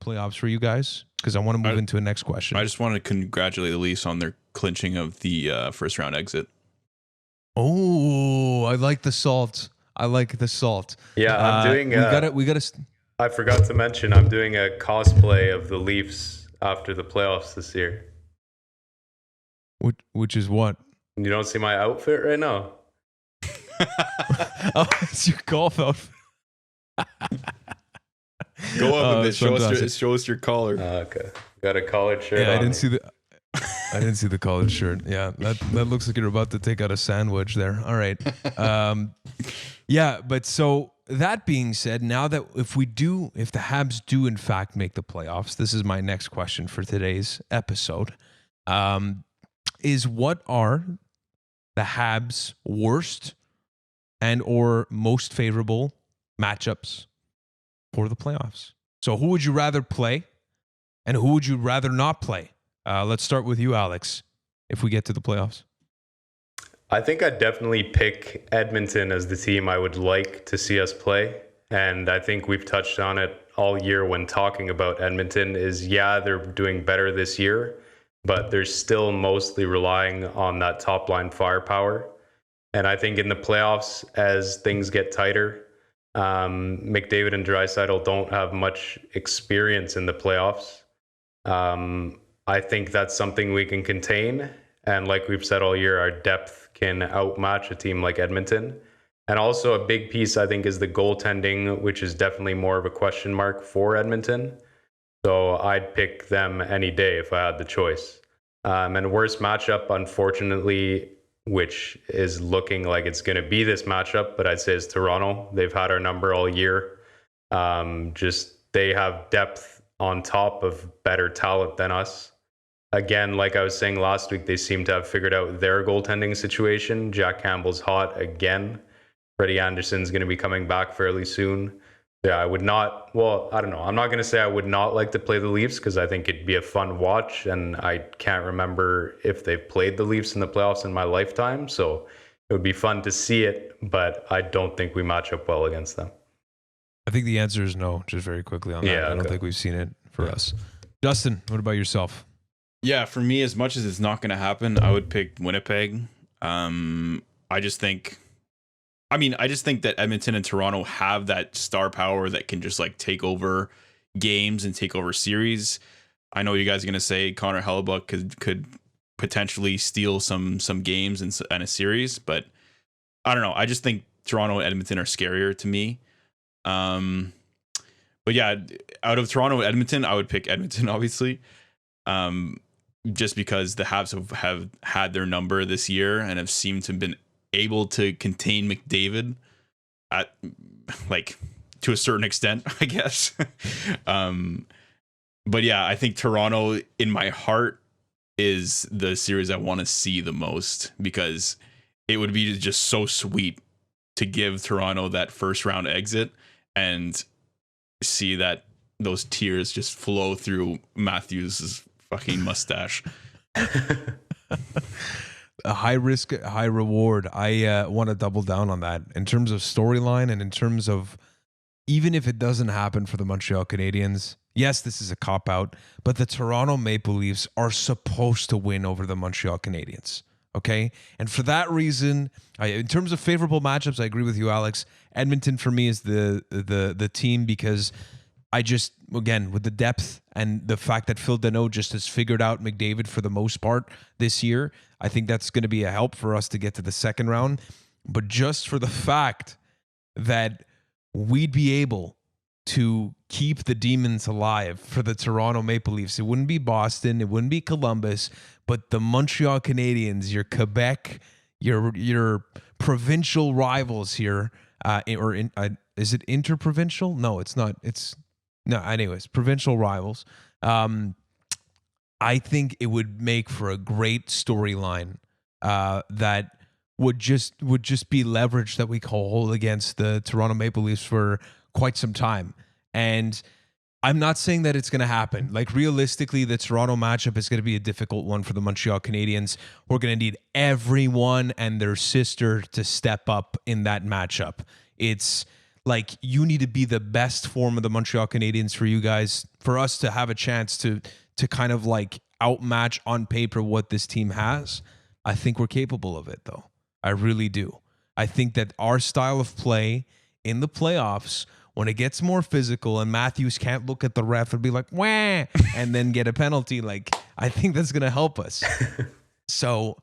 playoffs for you guys? Because I want to move into a next question. I just want to congratulate the Leafs on their clinching of the first round exit. Oh, I like the salt. Yeah, I'm doing. We gotta. I forgot to mention I'm doing a cosplay of the Leafs after the playoffs this year. Which is what? You don't see my outfit right now? Oh, it's your golf outfit. Go up a bit. Show us your collar. Okay. Got a collared shirt. Yeah, on I didn't see the collared shirt. Yeah, that looks like you're about to take out a sandwich there. All right. Yeah, but so that being said, now that if the Habs do in fact make the playoffs, this is my next question for today's episode. Is what are the Habs' worst and or most favorable matchups for the playoffs? So who would you rather play and who would you rather not play? Let's start with you, Alex, if we get to the playoffs. I think I'd definitely pick Edmonton as the team I would like to see us play. And I think we've touched on it all year when talking about Edmonton is, they're doing better this year, but they're still mostly relying on that top line firepower. And I think in the playoffs, as things get tighter, McDavid and Draisaitl don't have much experience in the playoffs. I think that's something we can contain. And like we've said all year, our depth can outmatch a team like Edmonton. And also a big piece, I think, is the goaltending, which is definitely more of a question mark for Edmonton. So I'd pick them any day if I had the choice. And worst matchup, unfortunately, which is looking like it's going to be this matchup, but I'd say is Toronto. They've had our number all year. They have depth on top of better talent than us. Again, like I was saying last week, they seem to have figured out their goaltending situation. Jack Campbell's hot again. Freddie Anderson's going to be coming back fairly soon. Yeah, I don't know. I'm not going to say I would not like to play the Leafs because I think it'd be a fun watch. And I can't remember if they've played the Leafs in the playoffs in my lifetime. So it would be fun to see it, but I don't think we match up well against them. I think the answer is no, just very quickly on that. Yeah, I don't think we've seen it for us. Justin, what about yourself? Yeah, for me, as much as it's not going to happen, I would pick Winnipeg. I just think that Edmonton and Toronto have that star power that can just like take over games and take over series. I know you guys are going to say Connor Hellebuck could potentially steal some games in a series, but I don't know. I just think Toronto and Edmonton are scarier to me. But yeah, out of Toronto and Edmonton, I would pick Edmonton, obviously. Just because the Habs have had their number this year and have seemed to have been able to contain McDavid at like to a certain extent, I guess. But yeah, I think Toronto in my heart is the series I want to see the most because it would be just so sweet to give Toronto that first round exit and see that those tears just flow through Matthews' fucking mustache. A high risk, high reward. I want to double down on that in terms of storyline and in terms of even if it doesn't happen for the Montreal Canadiens. Yes, this is a cop out, but the Toronto Maple Leafs are supposed to win over the Montreal Canadiens. Okay, and for that reason, in terms of favorable matchups, I agree with you, Alex. Edmonton for me is the team because I just, again, with the depth and the fact that Phil Deneau just has figured out McDavid for the most part this year, I think that's going to be a help for us to get to the second round. But just for the fact that we'd be able to keep the demons alive for the Toronto Maple Leafs, it wouldn't be Boston, it wouldn't be Columbus, but the Montreal Canadiens, your Quebec, your provincial rivals here, is it interprovincial? No, it's not. Anyways, provincial rivals. I think it would make for a great storyline that would just be leverage that we can hold against the Toronto Maple Leafs for quite some time. And I'm not saying that it's going to happen. Like realistically, the Toronto matchup is going to be a difficult one for the Montreal Canadiens. We're going to need everyone and their sister to step up in that matchup. It's like you need to be the best form of the Montreal Canadiens for us to have a chance to kind of like outmatch on paper what this team has. I think we're capable of it, though. I really do. I think that our style of play in the playoffs, when it gets more physical and Matthews can't look at the ref and be like, wah, and then get a penalty, like, I think that's going to help us. So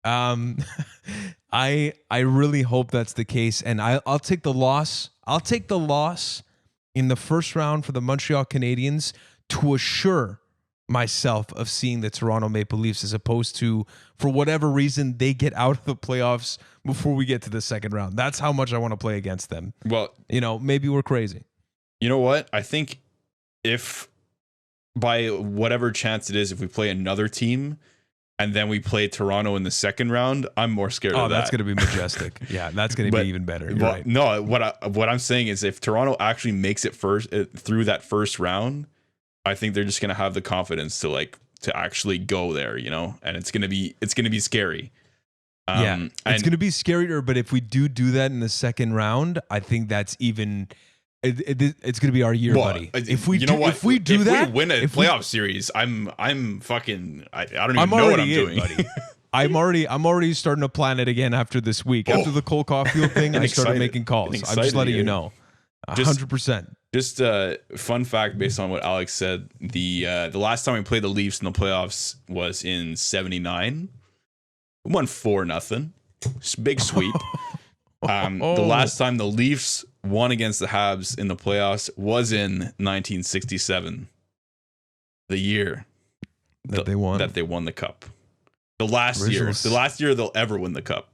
I really hope that's the case. And I'll take the loss. I'll take the loss in the first round for the Montreal Canadiens to assure myself of seeing the Toronto Maple Leafs, as opposed to, for whatever reason, they get out of the playoffs before we get to the second round. That's how much I want to play against them. Well, maybe we're crazy. You know what? I think if by whatever chance it is, if we play another team and then we play Toronto in the second round, I'm more scared of that. Oh, that's going to be majestic. Yeah, that's going to be even better. You're right. No, what I'm saying is if Toronto actually makes it first through that first round, I think they're just going to have the confidence to actually go there, and it's going to be scary. It's going to be scarier, but if we do that in the second round, I think that's even it's going to be our year, buddy. If we win a playoff series, I'm fucking I don't even know what I'm doing, buddy. I'm already starting to plan it again after this week. After the Cole Caulfield thing, I started making calls. I'm just letting you know. 100%. Just a fun fact based on what Alex said. The last time we played the Leafs in the playoffs was in '79. We won 4-0. Big sweep. The last time the Leafs won against the Habs in the playoffs was in 1967. The year that they won the cup. The last year they'll ever win the cup.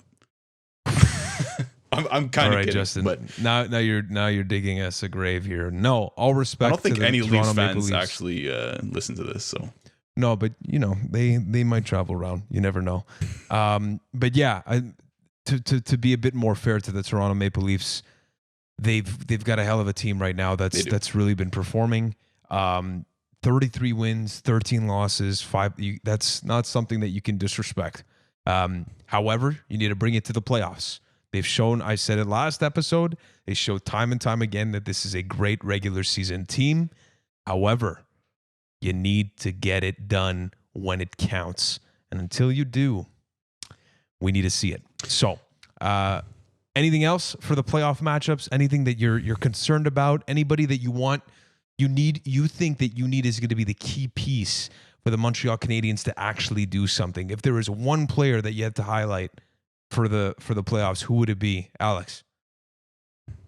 I'm kind of kidding, Justin. But now you're digging us a grave here. No, all respect. I don't think to the any Toronto Leafs fans Leafs actually listen to this. So no, but they might travel around. You never know. But yeah, to be a bit more fair to the Toronto Maple Leafs, they've got a hell of a team right now. That's really been performing. 33 wins, 13 losses, 5. That's not something that you can disrespect. However, you need to bring it to the playoffs. They've shown, I said it last episode, they show time and time again that this is a great regular season team. However, you need to get it done when it counts. And until you do, we need to see it. So, anything else for the playoff matchups? Anything that you're concerned about? Anybody that you think that you need is going to be the key piece for the Montreal Canadiens to actually do something? If there is one player that you had to highlight for the playoffs, who would it be, Alex?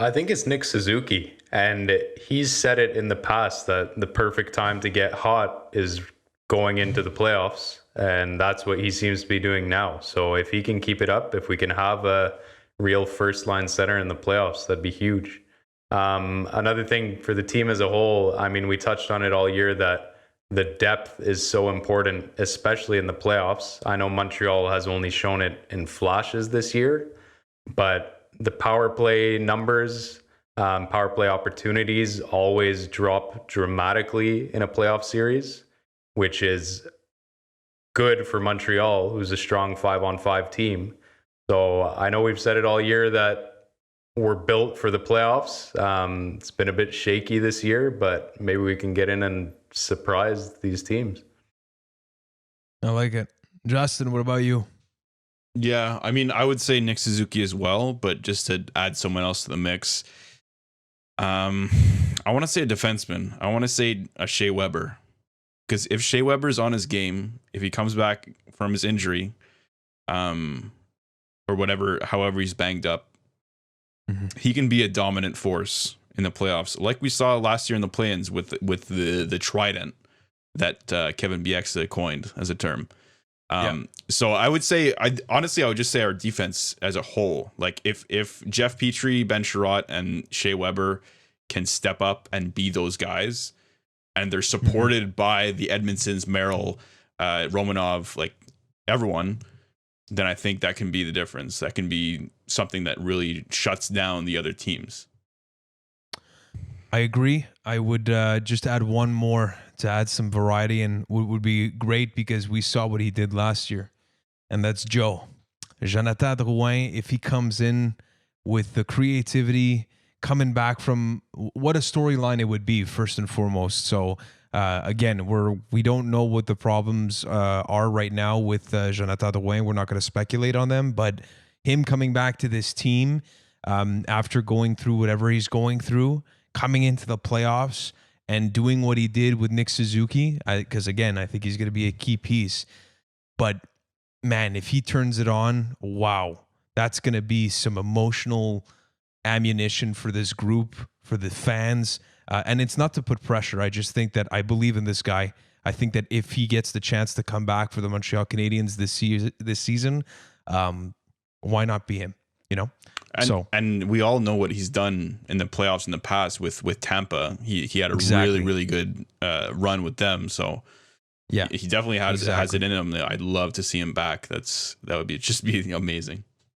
I think it's Nick Suzuki, and he's said it in the past that the perfect time to get hot is going into the playoffs, and that's what he seems to be doing now. So if he can keep it up, if we can have a real first line center in the playoffs, that'd be huge. Another thing for the team as a whole, I mean, we touched on it all year that the depth is so important, especially in the playoffs. I know Montreal has only shown it in flashes this year, but the power play numbers, power play opportunities always drop dramatically in a playoff series, which is good for Montreal, who's a strong 5-on-5 team. So I know we've said it all year that we're built for the playoffs. It's been a bit shaky this year, but maybe we can get in and surprise these teams. I like it. Justin, what about you? Yeah, I mean, I would say Nick Suzuki as well, but just to add someone else to the mix, I want to say a defenseman. I want to say a Shea Weber. Because if Shea Weber's on his game, if he comes back from his injury, or however he's banged up, he can be a dominant force in the playoffs, like we saw last year in the play-ins with the trident that Kevin Bieksa coined as a term. So I would say, I would just say our defense as a whole. Like if Jeff Petrie, Ben Sherratt, and Shea Weber can step up and be those guys, and they're supported by the Edmondsons, Merrill, Romanov, like everyone, then I think that can be the difference. That can be something that really shuts down the other teams. I agree. I would just add one more to add some variety, and would be great because we saw what he did last year, and that's Joe. Jonathan Drouin, if he comes in with the creativity, coming back from what a storyline it would be first and foremost. So again, we don't know what the problems are right now with Jonathan Drouin. We're not going to speculate on them, but him coming back to this team after going through whatever he's going through, coming into the playoffs and doing what he did with Nick Suzuki, because again, I think he's going to be a key piece. But man, if he turns it on, wow, that's going to be some emotional ammunition for this group, for the fans. And it's not to put pressure. I just think that I believe in this guy. I think that if he gets the chance to come back for the Montreal Canadiens this season, why not be him? You know? And we all know what he's done in the playoffs in the past with Tampa. He had a really good run with them. So yeah, he definitely has it in him. I'd love to see him back. That would be amazing.